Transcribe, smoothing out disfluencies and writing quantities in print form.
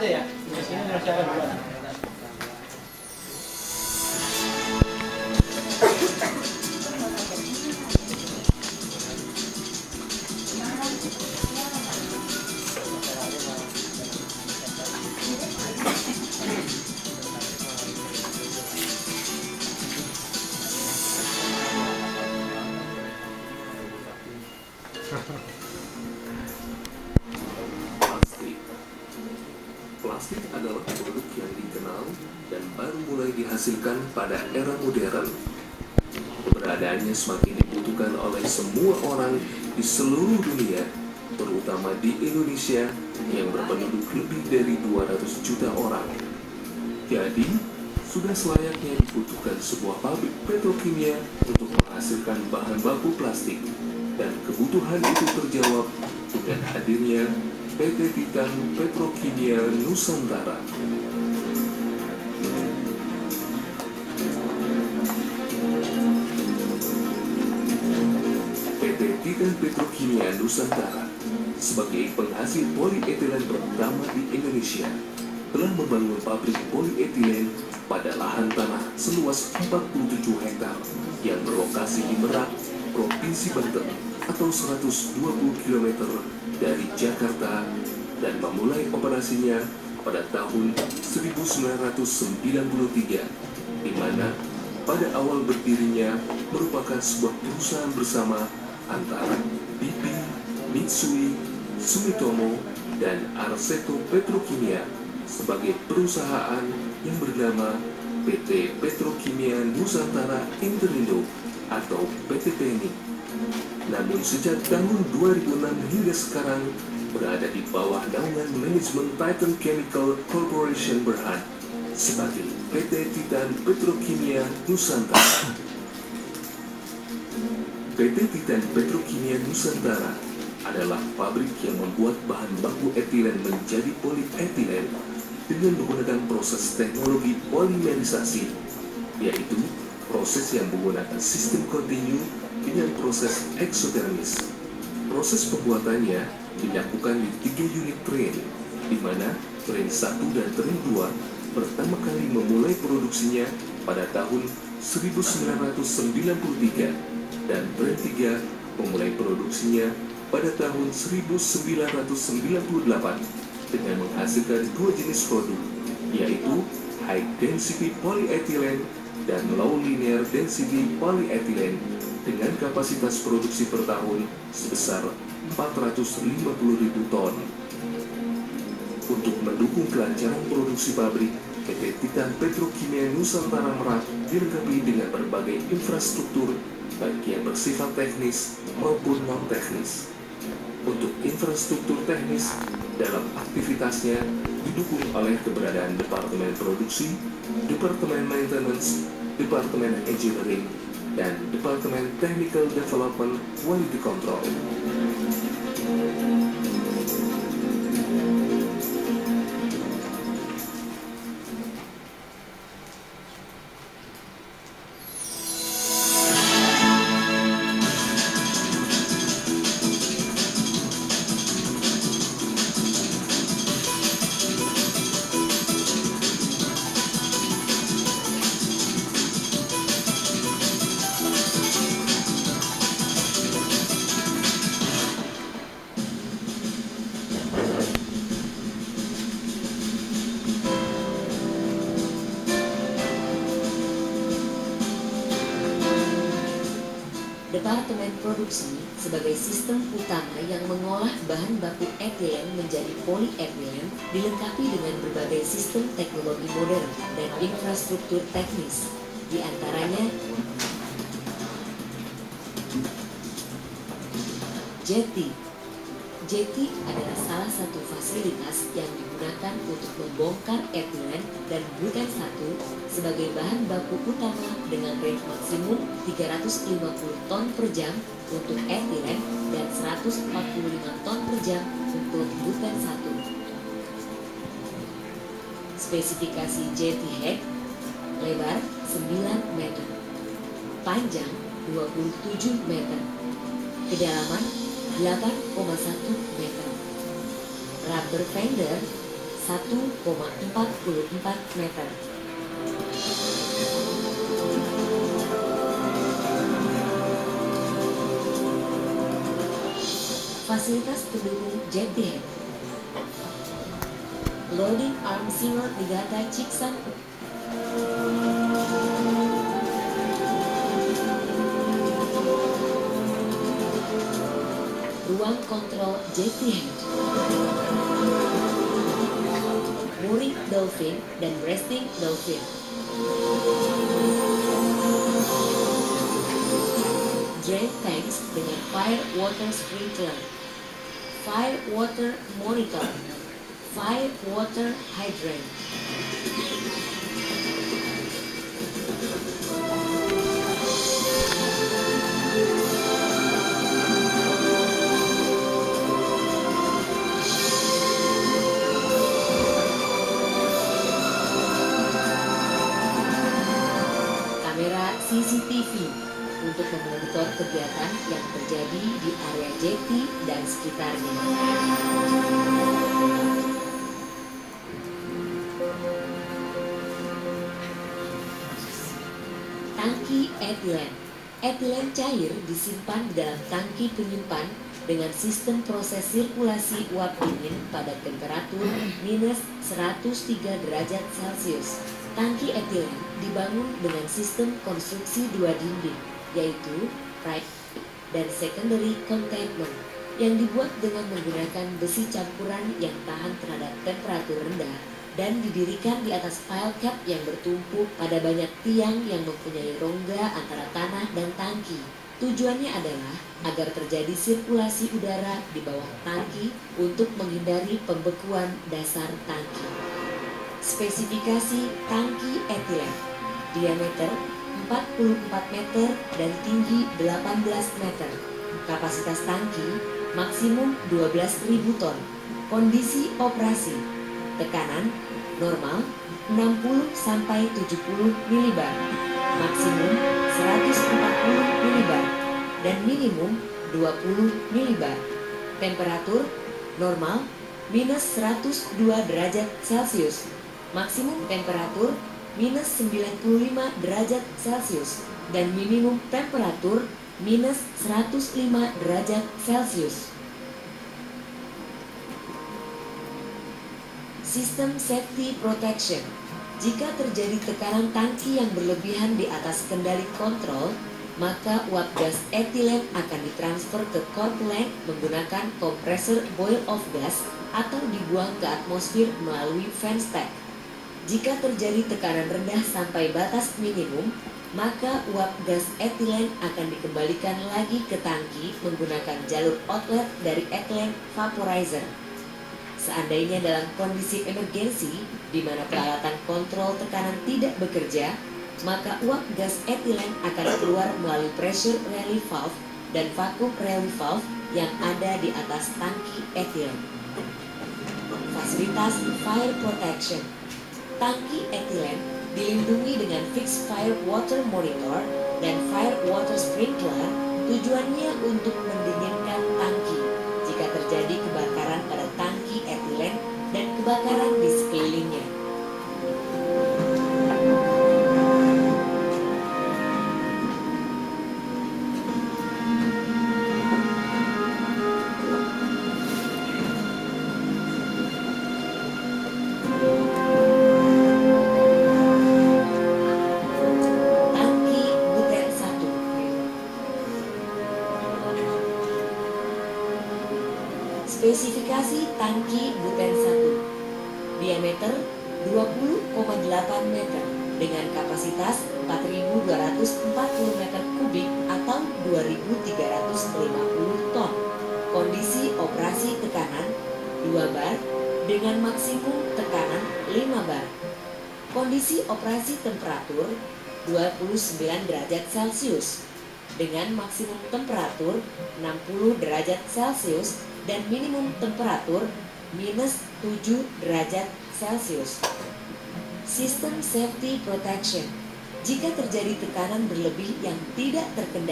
aja ya. Di sini masyarakat duluan. Plastik adalah produk yang dikenal dan baru mulai dihasilkan pada era modern. Keberadaannya semakin dibutuhkan oleh semua orang di seluruh dunia, terutama di Indonesia yang berpenduduk lebih dari 200 juta orang. Jadi, sudah selayaknya dibutuhkan sebuah pabrik petrokimia untuk menghasilkan bahan baku plastik. Dan kebutuhan itu terjawab dengan hadirnya PT Titan Petrokimia Nusantara. PT Titan Petrokimia Nusantara sebagai penghasil polietilen pertama di Indonesia telah membangun pabrik polietilen pada lahan tanah seluas 47 hektar yang berlokasi di Merak, Provinsi Banten atau 120 km dari Jakarta dan memulai operasinya pada tahun 1993, di mana pada awal berdirinya merupakan sebuah perusahaan bersama antara BP, Mitsui, Sumitomo, dan Arseto Petrokimia sebagai perusahaan yang bernama PT Petrokimia Nusantara Interindo atau PT PNI. Namun sejak tahun 2006 hingga sekarang berada di bawah naungan manajemen Titan Chemical Corporation Berhad sebagai PT Titan Petrokimia Nusantara. PT Titan Petrokimia Nusantara adalah pabrik yang membuat bahan baku etilen menjadi polietilen dengan menggunakan proses teknologi polimerisasi, yaitu proses yang menggunakan sistem kontinu dengan proses eksotermis. Proses pembuatannya dilakukan di 3 unit train, di mana train 1 dan train 2 pertama kali memulai produksinya pada tahun 1993 dan train 3 memulai produksinya pada tahun 1998 dengan menghasilkan 2 jenis produk, yaitu high density polyethylene dan low linear density polyethylene dengan kapasitas produksi per tahun sebesar 450.000 ton. Untuk mendukung kelancaran produksi pabrik, PT Titan Petrokimia Nusantara Merak dilengkapi dengan berbagai infrastruktur baik yang bersifat teknis maupun non-teknis. Untuk infrastruktur teknis dalam aktivitasnya didukung oleh keberadaan Departemen Produksi, Departemen Maintenance, Departemen Engineering, dan Departemen Technical Development Quality Control. Departemen Produksi sebagai sistem utama yang mengolah bahan baku etilen menjadi polietilen dilengkapi dengan berbagai sistem teknologi modern dan infrastruktur teknis, di antaranya Jetty. Jetty adalah salah satu fasilitas yang digunakan untuk membongkar etilen dan butan satu sebagai bahan baku utama dengan range maksimum 350 ton per jam untuk etilen dan 145 ton per jam untuk butan satu. Spesifikasi Jetty head, lebar 9 meter, panjang 27 meter, kedalaman 8,1 meter. Rubber fender 1,44 meter. Fasilitas pendukung jetty head. Loading arm single Niigata Chiksan. Ruang kontrol jetty head. Mooring dolphin dan breasting dolphin. Drain tanks dengan fire water sprinkler, fire water monitor, fire water hydrant. Kamera CCTV untuk memonitor kegiatan yang terjadi di area jetty dan sekitarnya. Tangki etilen. Etilen cair disimpan di dalam tangki penyimpan dengan sistem proses sirkulasi uap dingin pada temperatur minus 103 derajat Celcius. Tangki etilen dibangun dengan sistem konstruksi dua dinding, yaitu primary dan secondary containment, yang dibuat dengan menggunakan besi campuran yang tahan terhadap temperatur rendah dan didirikan di atas pile cap yang bertumpuk pada banyak tiang yang mempunyai rongga antara tanah dan tangki. Tujuannya adalah agar terjadi sirkulasi udara di bawah tangki untuk menghindari pembekuan dasar tangki. Spesifikasi tangki etilen: diameter 44 meter dan tinggi 18 meter. Kapasitas tangki maksimum 12.000 ton. Kondisi operasi: tekanan normal 60 sampai 70 milibar, maksimum 140 milibar dan minimum 20 milibar. Temperatur normal minus 102 derajat Celcius, maksimum temperatur minus 95 derajat Celcius dan minimum temperatur minus 105 derajat Celcius. Sistem safety protection. Jika terjadi tekanan tangki yang berlebihan di atas kendali kontrol, maka uap gas etilen akan ditransfer ke coolant menggunakan kompresor boil off gas atau dibuang ke atmosfer melalui fan stack. Jika terjadi tekanan rendah sampai batas minimum, maka uap gas etilen akan dikembalikan lagi ke tangki menggunakan jalur outlet dari ethylene vaporizer. Seandainya dalam kondisi emergensi di mana peralatan kontrol tekanan tidak bekerja, maka uap gas etilen akan keluar melalui pressure relief valve dan vacuum relief valve yang ada di atas tangki etilen. Fasilitas fire protection. Tangki etilen dilindungi dengan fixed fire water monitor dan fire water sprinkler. Tujuannya untuk mendinginkan tangki jika terjadi kebakaran pada tangki etilen dan kebakaran di sekelilingnya. Spesifikasi tangki buten 1. Diameter 20,8 meter dengan kapasitas 4.240 meter kubik atau 2.350 ton. Kondisi operasi tekanan 2 bar dengan maksimum tekanan 5 bar. Kondisi operasi temperatur 29 derajat Celcius dengan maksimum temperatur 60 derajat Celcius dan minimum temperatur minus 7 derajat Celcius. Sistem safety protection. Jika terjadi tekanan berlebih yang tidak terkendali